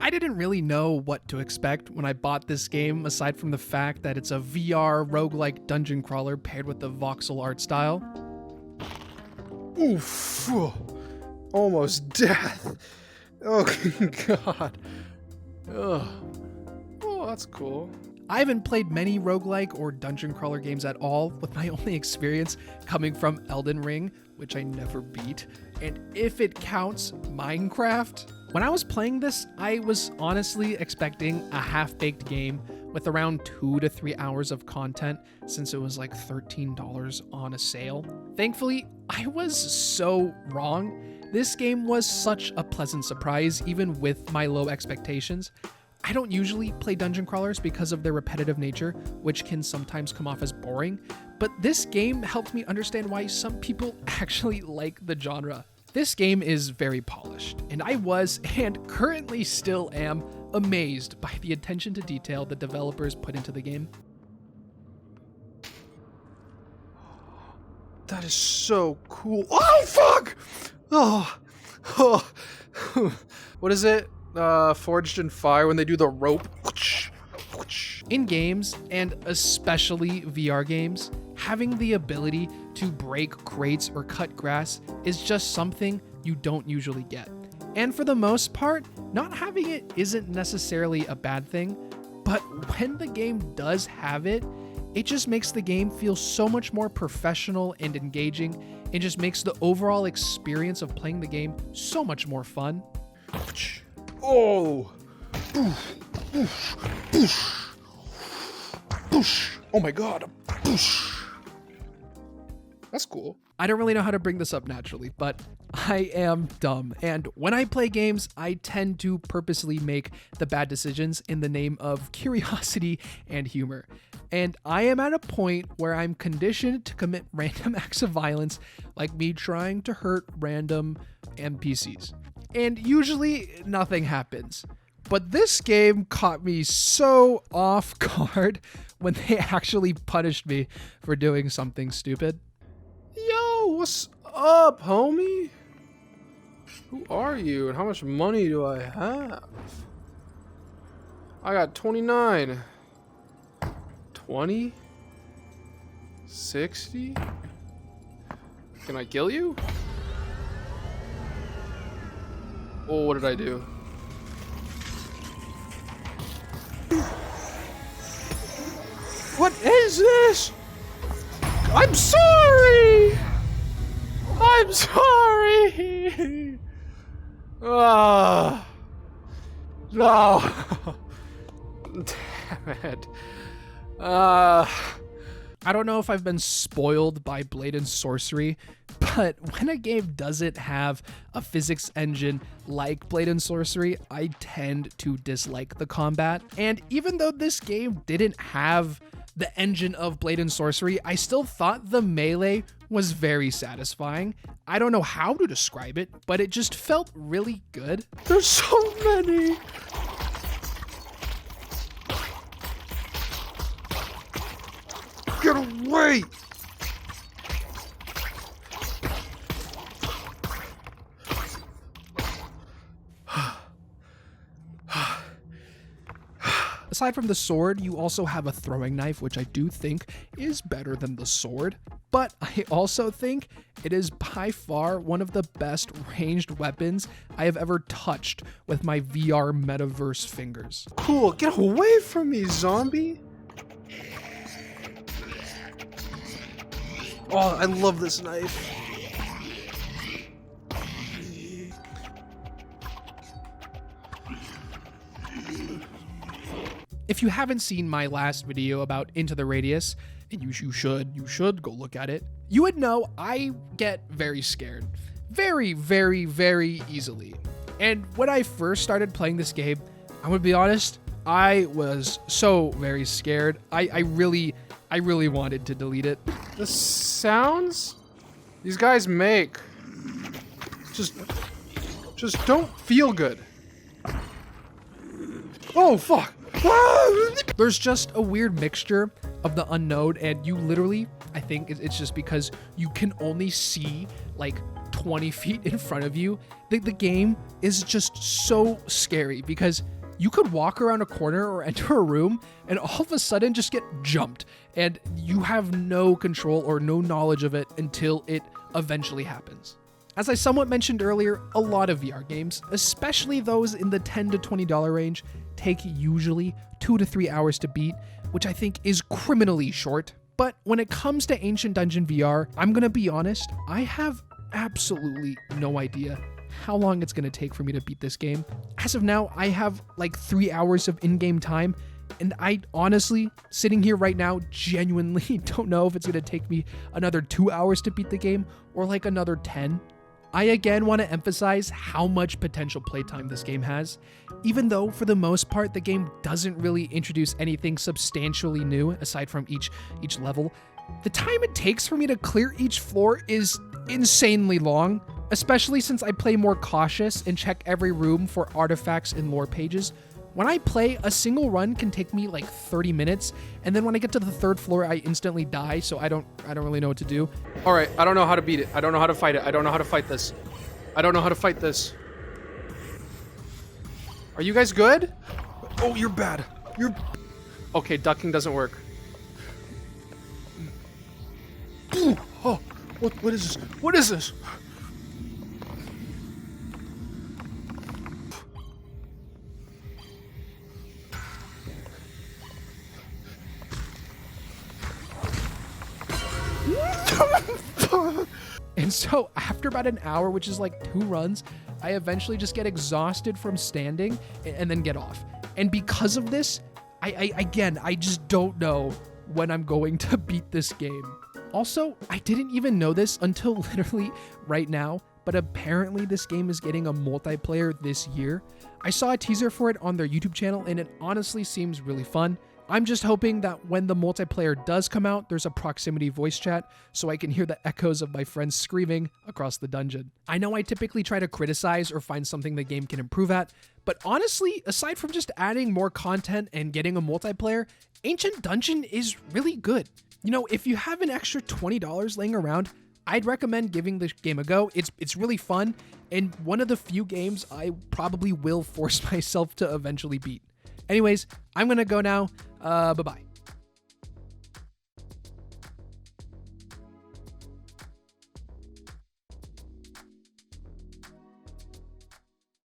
I didn't really know what to expect when I bought this game, aside from the fact that it's a VR roguelike dungeon crawler paired with the voxel art style. Oof. Almost death. Oh, God. Ugh. Oh, that's cool. I haven't played many roguelike or dungeon crawler games at all, with my only experience coming from Elden Ring, which I never beat, and if it counts, Minecraft. When I was playing this, I was honestly expecting a half-baked game with around 2 to 3 hours of content, since it was like $13 on a sale. Thankfully, I was so wrong. This game was such a pleasant surprise, even with my low expectations. I don't usually play dungeon crawlers because of their repetitive nature, which can sometimes come off as boring, but this game helped me understand why some people actually like the genre. This game is very polished, and I was, and currently still am, amazed by the attention to detail the developers put into the game. That is so cool. Oh, fuck! Oh. What is it? Forged in Fire, when they do the rope. In games, and especially VR games, having the ability to break crates or cut grass is just something you don't usually get. And for the most part, not having it isn't necessarily a bad thing, but when the game does have it, it just makes the game feel so much more professional and engaging. It just makes the overall experience of playing the game so much more fun. Oh! Boosh! Boosh! Boosh! Boosh! Oh my God! Boosh! That's cool. I don't really know how to bring this up naturally, but I am dumb. And when I play games, I tend to purposely make the bad decisions in the name of curiosity and humor. And I am at a point where I'm conditioned to commit random acts of violence, like me trying to hurt random NPCs. And usually nothing happens. But this game caught me so off guard when they actually punished me for doing something stupid. Yo, what's up, homie? Who are you and how much money do I have? I got 29. 20? 60? Can I kill you? Oh, what did I do? What is this? I'm sorry! I'm sorry! No! Damn it. I don't know if I've been spoiled by Blade and Sorcery, but when a game doesn't have a physics engine like Blade and Sorcery, I tend to dislike the combat. And even though this game didn't have the engine of Blade and Sorcery, I still thought the melee was very satisfying. I don't know how to describe it, but it just felt really good. There's so many! Get away! Aside from the sword, you also have a throwing knife, which I do think is better than the sword. But I also think it is by far one of the best ranged weapons I have ever touched with my VR metaverse fingers. Cool, get away from me, zombie! Oh, I love this knife. If you haven't seen my last video about Into the Radius, and you should go look at it, you would know I get very scared. Very, very, very easily. And when I first started playing this game, I'm gonna be honest, I was so very scared. I really wanted to delete it. The sounds these guys make just don't feel good. Oh, fuck. There's just a weird mixture of the unknown, and you literally, I think it's just because you can only see like 20 feet in front of you. The game is just so scary because you could walk around a corner or enter a room and all of a sudden just get jumped, and you have no control or no knowledge of it until it eventually happens. As I somewhat mentioned earlier, a lot of VR games, especially those in the $10 to $20 range, take usually 2 to 3 hours to beat, which I think is criminally short. But when it comes to Ancient Dungeon VR, I'm gonna be honest, I have absolutely no idea how long it's gonna take for me to beat this game. As of now, I have like 3 hours of in-game time, and I honestly, sitting here right now, genuinely don't know if it's gonna take me another 2 hours to beat the game or like another 10. I again want to emphasize how much potential playtime this game has, even though for the most part the game doesn't really introduce anything substantially new aside from each level. The time it takes for me to clear each floor is insanely long, especially since I play more cautious and check every room for artifacts and lore pages. When I play, a single run can take me like 30 minutes, and then when I get to the 3rd floor, I instantly die, so I don't really know what to do. All right, I don't know how to beat it. I don't know how to fight it. I don't know how to fight this. I don't know how to fight this. Are you guys good? Oh, you're bad. You're... Okay, ducking doesn't work. Oh, what is this? What is this? And so after about an hour, which is like 2 runs, I eventually just get exhausted from standing and then get off. And because of this, I just don't know when I'm going to beat this game. Also, I didn't even know this until literally right now, but apparently this game is getting a multiplayer this year. I saw a teaser for it on their YouTube channel and it honestly seems really fun. I'm just hoping that when the multiplayer does come out, there's a proximity voice chat so I can hear the echoes of my friends screaming across the dungeon. I know I typically try to criticize or find something the game can improve at, but honestly, aside from just adding more content and getting a multiplayer, Ancient Dungeon is really good. You know, if you have an extra $20 laying around, I'd recommend giving this game a go. It's really fun, and one of the few games I probably will force myself to eventually beat. Anyways, I'm gonna go now. Bye-bye.